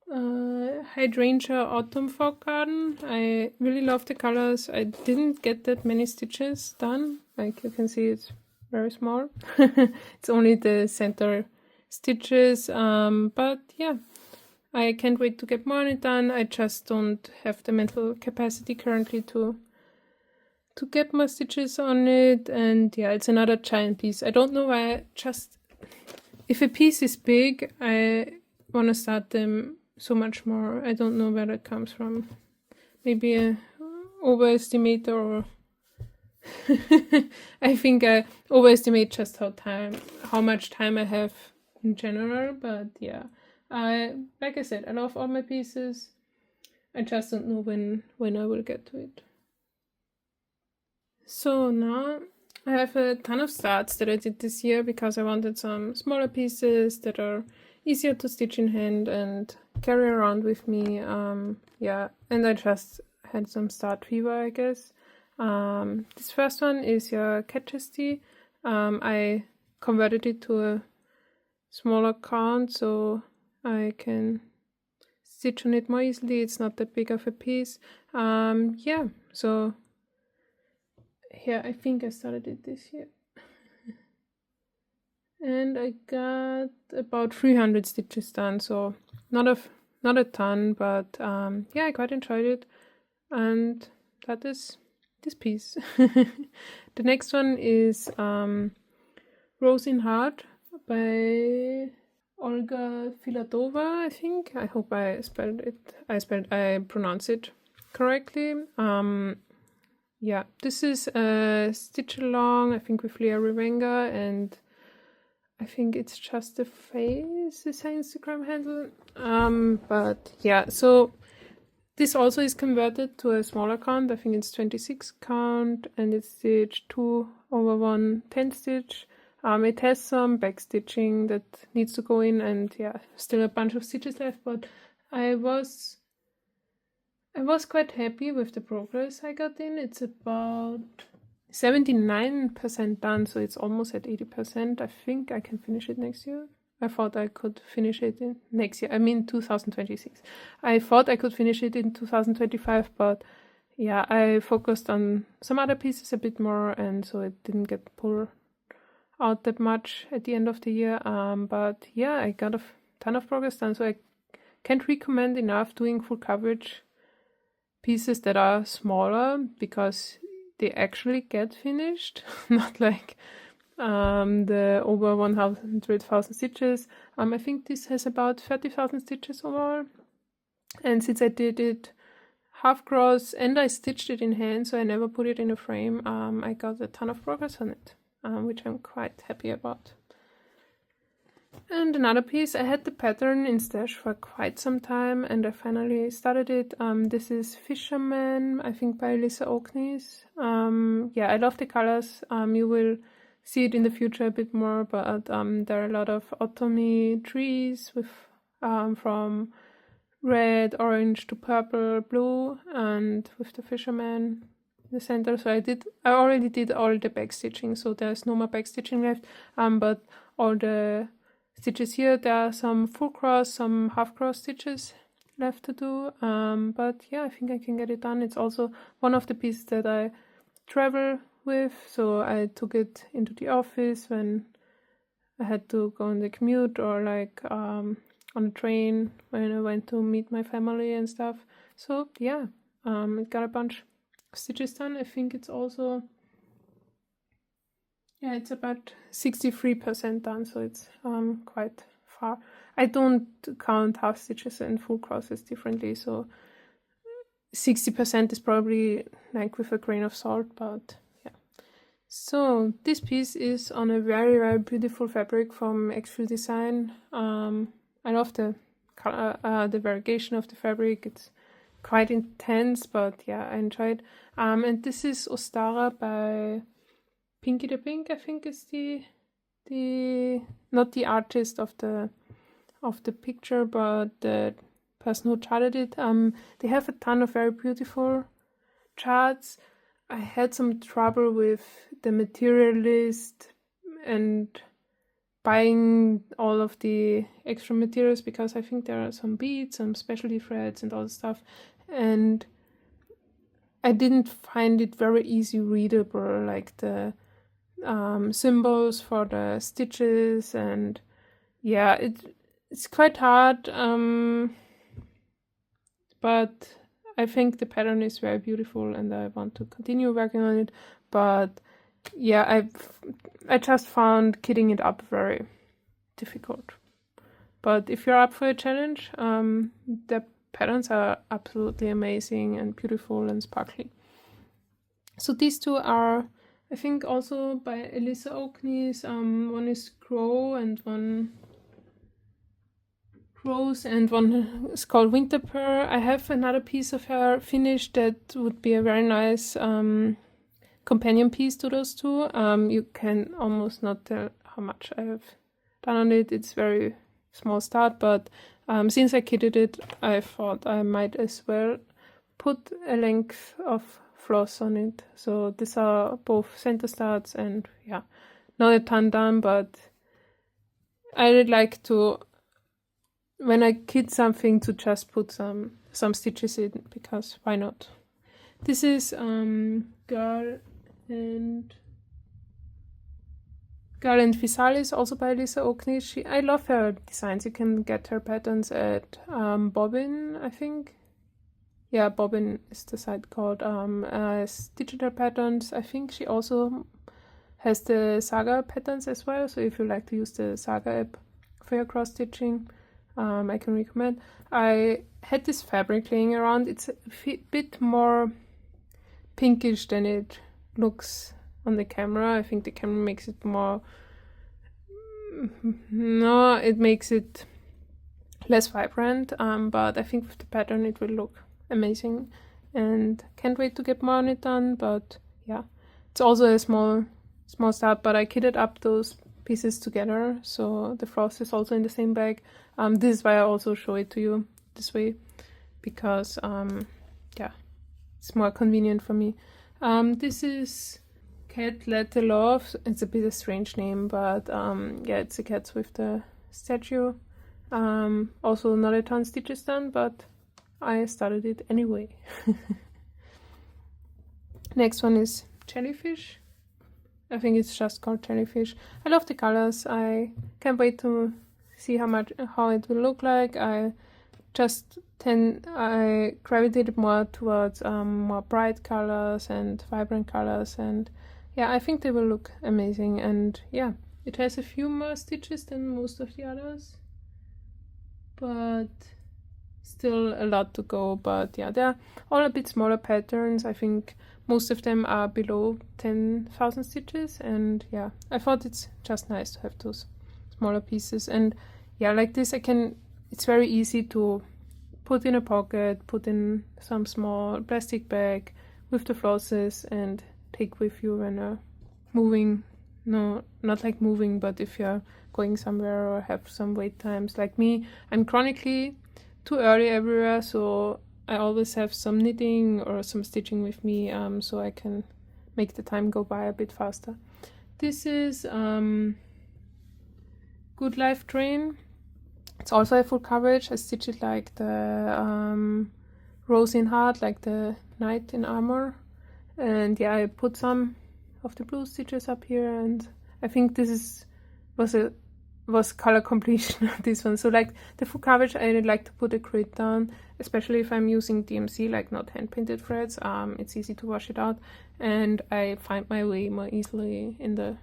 Hydrangea Autumn Fog Garden. I really love the colors. I didn't get that many stitches done. Like you can see, it's very small. It's only the center stitches. But yeah, I can't wait to get more on it done. I just don't have the mental capacity currently to get more stitches on it. And yeah, it's another giant piece. I don't know why. If a piece is big, I want to start them so much more. I don't know where that comes from. Maybe a overestimate, or I think I overestimate just how much time I have in general. But yeah, like I said, I love all my pieces. I just don't know when I will get to it. So now I have a ton of starts that I did this year because I wanted some smaller pieces that are easier to stitch in hand and carry around with me. Yeah, and I just had some start fever, I guess. This first one is your Catchesty. I converted it to a smaller count so I can stitch on it more easily. It's not that big of a piece. Yeah, so here I think I started it this year. And I got about 300 stitches done, so not a ton, but yeah, I quite enjoyed it. And that is this piece. The next one is Rose in Heart by Olga Filadova, I think. I hope I pronounce it correctly. Yeah, this is a stitch along, I think with Leah Revenga, and I think it's just the face is her Instagram handle. But yeah, so this also is converted to a smaller count. I think it's 26 count, and it's stitch 2/1 10 stitch. It has some back stitching that needs to go in, and yeah, still a bunch of stitches left, but I was quite happy with the progress I got in. It's about 79% done, so it's almost at 80%. I think I can finish it next year. I thought I could finish it in next year. I mean 2026. I thought I could finish it in 2025, but yeah, I focused on some other pieces a bit more, and so it didn't get pulled out that much at the end of the year. But yeah, I got a ton of progress done, so I can't recommend enough doing full coverage pieces that are smaller, because they actually get finished, not like the over 100,000 stitches. I think this has about 30,000 stitches overall, and since I did it half cross and I stitched it in hand, so I never put it in a frame, I got a ton of progress on it, which I'm quite happy about. And another piece, I had the pattern in stash for quite some time, and I finally started it. This is Fisherman, I think by Alyssa Oakneys. Yeah, I love the colors. You will see it in the future a bit more, but there are a lot of autumny trees with from red, orange to purple, blue, and with the Fisherman in the center. So I already did all the back stitching, so there's no more back stitching left. But all the stitches here, there are some full cross, some half cross stitches left to do, but yeah, I think I can get it done. It's also one of the pieces that I travel with, so I took it into the office when I had to go on the commute, or like on the train when I went to meet my family and stuff. So yeah, it got a bunch of stitches done. I think it's also, yeah, it's about 63% done, so it's quite far. I don't count half stitches and full crosses differently, so 60% is probably like with a grain of salt, but yeah. So this piece is on a very, very beautiful fabric from Extreme Design. I love the color, the variegation of the fabric. It's quite intense, but yeah, I enjoyed. And this is Ostara by Pinky the Pink, I think is the not the artist of the picture, but the person who charted it. They have a ton of very beautiful charts. I had some trouble with the material list and buying all of the extra materials, because I think there are some beads, some specialty threads and all the stuff, and I didn't find it very easy readable, like the symbols for the stitches, and yeah, it's quite hard, but I think the pattern is very beautiful and I want to continue working on it. But yeah, I just found kitting it up very difficult. But if you're up for a challenge, the patterns are absolutely amazing and beautiful and sparkly. So these two are, I think, also by Alyssa Oakneys. One is Rose and one is called Winter Pearl. I have another piece of her finished that would be a very nice companion piece to those two. You can almost not tell how much I have done on it. It's very small start, but since I kitted it, I thought I might as well put a length of floss on it. So these are both center starts, and yeah, not a ton done, but I would like to, when I kit something, to just put some stitches in, because why not? This is Girl and Visalis, also by Alyssa Oakneys. I love her designs. You can get her patterns at Bobbin, I think. Yeah, Bobbin is the site called. Digital patterns. I think she also has the Saga patterns as well. So if you like to use the Saga app for your cross stitching, I can recommend. I had this fabric laying around. It's a bit more pinkish than it looks on the camera. I think the camera makes it more... No, it makes it less vibrant, but I think with the pattern it will look amazing, and can't wait to get more on it done. But yeah, it's also a small start, but I kitted up those pieces together, so the floss is also in the same bag. This is why I also show it to you this way, because yeah, it's more convenient for me. This is Cat Let the Love. It's a bit a strange name, but yeah, it's a cat with the statue. Also not a ton of stitches done, but I started it anyway. Next one is Jellyfish. I think it's just called Jellyfish. I love the colors. I can't wait to see how it will look like. I gravitated more towards more bright colors and vibrant colors, and yeah, I think they will look amazing. And yeah, it has a few more stitches than most of the others, but still a lot to go. But yeah, they're all a bit smaller patterns. I think most of them are below 10,000 stitches, and yeah, I thought it's just nice to have those smaller pieces. And yeah, like this, it's very easy to put in a pocket, put in some small plastic bag with the flosses, and take with you when you're moving. No, not like moving, but if you're going somewhere or have some wait times. Like me, I'm chronically too early everywhere, so I always have some knitting or some stitching with me, so I can make the time go by a bit faster. This is Good Life Train. It's also a full coverage. I stitch it like the Rose in Heart, like the knight in armor. And yeah, I put some of the blue stitches up here, and I think this was color completion of this one. So like the full coverage, I like to put a grid down, especially if I'm using DMC, like not hand painted threads. It's easy to wash it out, and I find my way more easily in the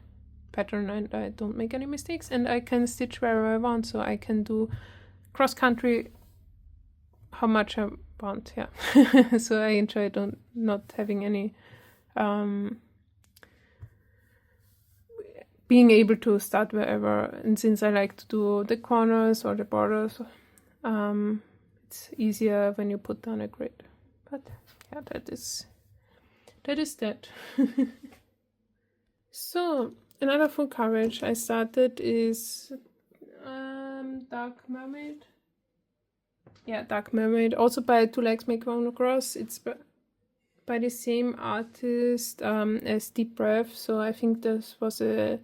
pattern, and I don't make any mistakes, and I can stitch wherever I want, so I can do cross country how much I want. Yeah. So I enjoy not having any being able to start wherever. And since I like to do the corners or the borders, it's easier when you put down a grid. But yeah, that is that. So another full coverage I started is Dark Mermaid. Yeah, Dark Mermaid, also by Two Legs Make One Across. It's by the same artist as Deep Breath. So I think this was a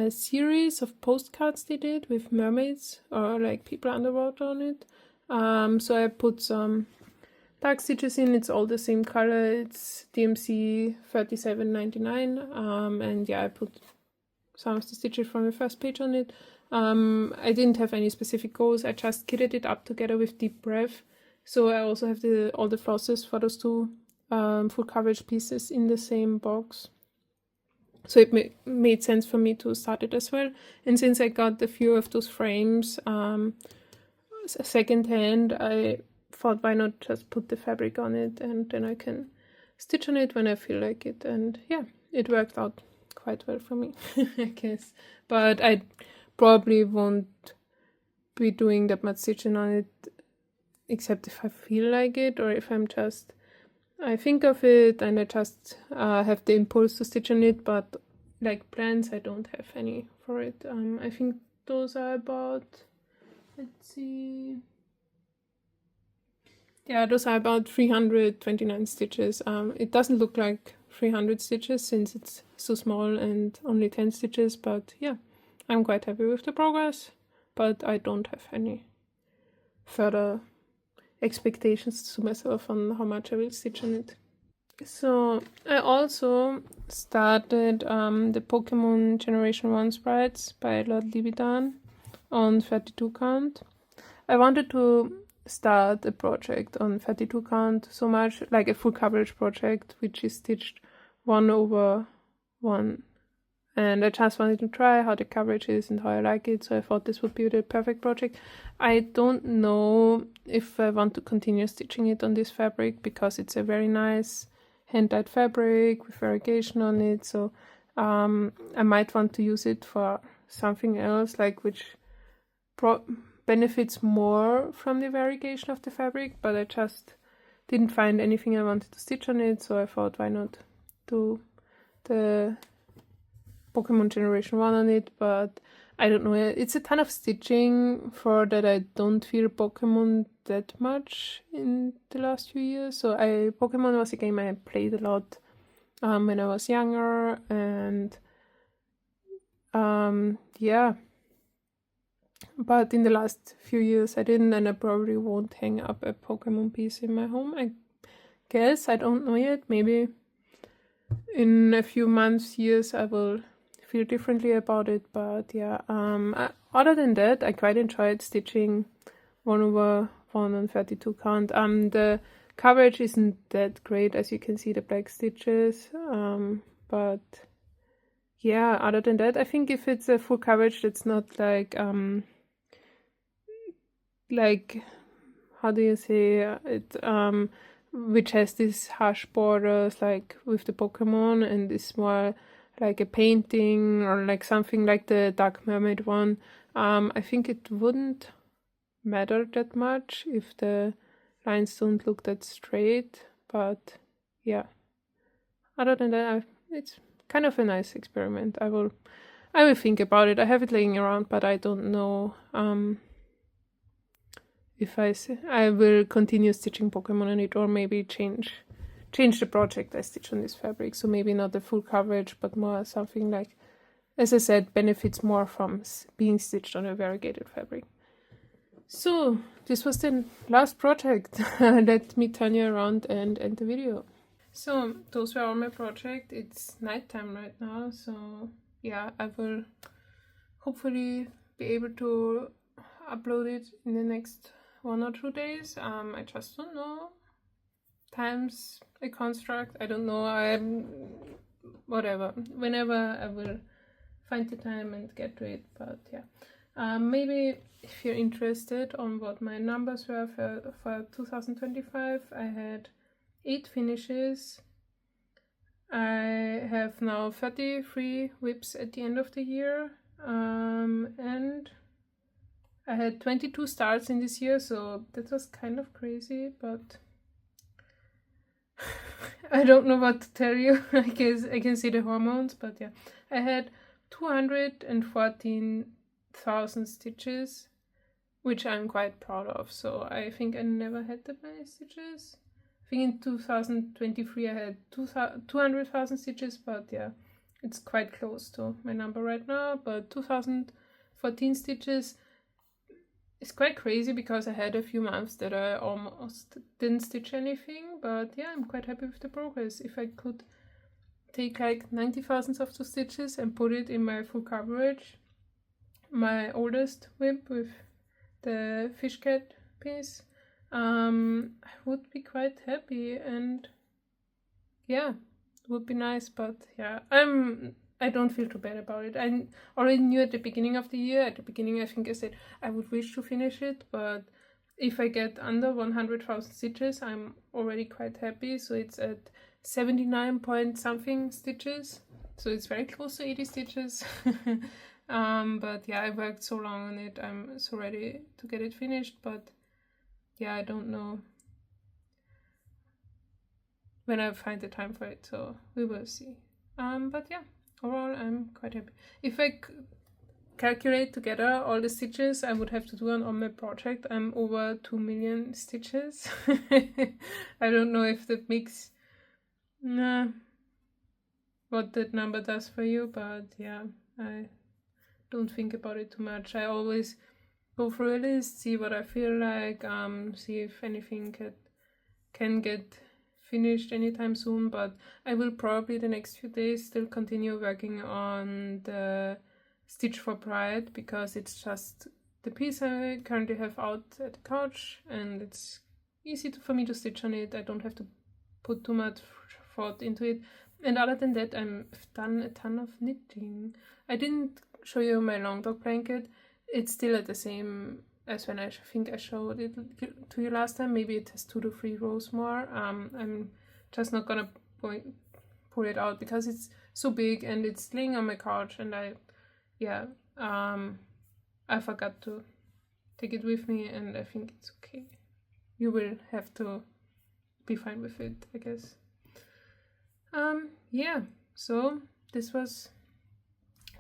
series of postcards they did with mermaids or like people underwater on it. So I put some dark stitches in. It's all the same color. It's DMC 37.99. And yeah, I put some of the stitches from the first page on it. I didn't have any specific goals. I just kitted it up together with Deep Breath. So I also have all the flosses for those two full coverage pieces in the same box. So it made sense for me to start it as well. And since I got a few of those frames second hand, I thought, why not just put the fabric on it, and then I can stitch on it when I feel like it. And yeah, it worked out quite well for me, I guess. But I probably won't be doing that much stitching on it, except if I feel like it, or if I think of it and I just have the impulse to stitch on it. But like plans, I don't have any for it. I think those are about, let's see, yeah, those are about 329 stitches. It doesn't look like 300 stitches since it's so small and only 10 stitches, but yeah, I'm quite happy with the progress, but I don't have any further expectations to myself on how much I will stitch on it. So I also started the Pokemon Generation 1 sprites by Lord Levidan on 32 count. I wanted to start a project on 32 count so much, like a full coverage project, which is stitched 1/1 and I just wanted to try how the coverage is and how I like it, so I thought this would be the perfect project. I don't know if I want to continue stitching it on this fabric because it's a very nice hand-dyed fabric with variegation on it, so I might want to use it for something else, like which benefits more from the variegation of the fabric, but I just didn't find anything I wanted to stitch on it, so I thought why not do the Pokemon Generation 1 on it. But I don't know, it's a ton of stitching for that I don't feel Pokemon that much in the last few years. So Pokemon was a game I played a lot when I was younger, and yeah, but in the last few years I didn't, and I probably won't hang up a Pokemon piece in my home, I guess. I don't know yet. Maybe in a few months, years, I will feel differently about it. But yeah, other than that, I quite enjoyed stitching 1/1 on 32 count. The coverage isn't that great, as you can see the black stitches, but yeah, other than that, I think if it's a full coverage that's not like how do you say it, which has these harsh borders like with the Pokemon, and is more like a painting or like something like the Dark Mermaid one, I think it wouldn't matter that much if the lines don't look that straight. But yeah, other than that, it's kind of a nice experiment. I will think about it. I have it laying around, but I don't know if I will continue stitching Pokemon on it, or maybe change the project I stitch on this fabric. So maybe not the full coverage, but more something like, as I said, benefits more from being stitched on a variegated fabric. So this was the last project. Let me turn you around and end the video. So those were all my projects. It's nighttime right now, so yeah, I will hopefully be able to upload it in the next 1 or 2 days. I just don't know. Time's a construct. I don't know. Whatever. Whenever I will find the time and get to it. But yeah, maybe if you're interested on what my numbers were for 2025, I had 8 finishes. I have now 33 WIPs at the end of the year, and I had 22 starts in this year, so that was kind of crazy, but I don't know what to tell you. I guess I can see the hormones, but yeah. I had 214,000 stitches, which I'm quite proud of. So I think I never had that many stitches. I think in 2023 I had 200,000 stitches, but yeah, it's quite close to my number right now. But 2014 stitches is quite crazy because I had a few months that I almost didn't stitch anything, but yeah, I'm quite happy with the progress. If I could take like 90,000 of those stitches and put it in my full coverage, my oldest WIP with the fish cat piece, I would be quite happy, and yeah, it would be nice. But yeah, I don't feel too bad about it. I already knew at the beginning of the year. At the beginning, I think I said I would wish to finish it, but if I get under 100,000 stitches, I'm already quite happy. So it's at 79 point something stitches. So it's very close to 80 stitches. But yeah, I worked so long on it. I'm so ready to get it finished. But yeah, I don't know when I find the time for it. So we will see. But yeah. Overall, I'm quite happy. If I calculate together all the stitches I would have to do on my project, I'm over 2 million stitches. I don't know if that makes what that number does for you, but yeah, I don't think about it too much. I always go through a list, see what I feel like, see if anything can get finished anytime soon, but I will probably the next few days still continue working on the Stitch for Pride, because it's just the piece I currently have out at the couch and it's easy for me to stitch on it. I don't have to put too much thought into it. And other than that, I've done a ton of knitting. I didn't show you my long dog blanket. It's still at the same as when I think I showed it to you last time. Maybe it has 2 to 3 rows more. I'm just not gonna pull it out because it's so big and it's laying on my couch, and I forgot to take it with me, and I think it's okay. You will have to be fine with it, I guess. Yeah, so this was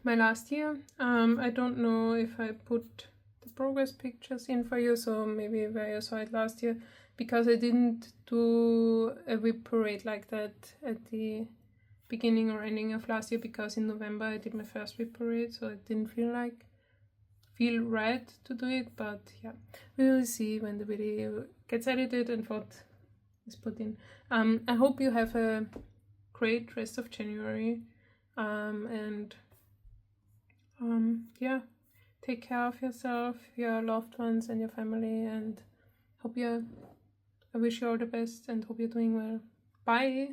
my last year. I don't know if I put the progress pictures in for you, so maybe where you saw it last year, because I didn't do a WIP parade like that at the beginning or ending of last year, because in November I did my first WIP parade, so it didn't feel right to do it. But yeah, we will see when the video gets edited and what is put in. I hope you have a great rest of January, and yeah, take care of yourself, your loved ones, and your family, and I wish you all the best and hope you're doing well. Bye.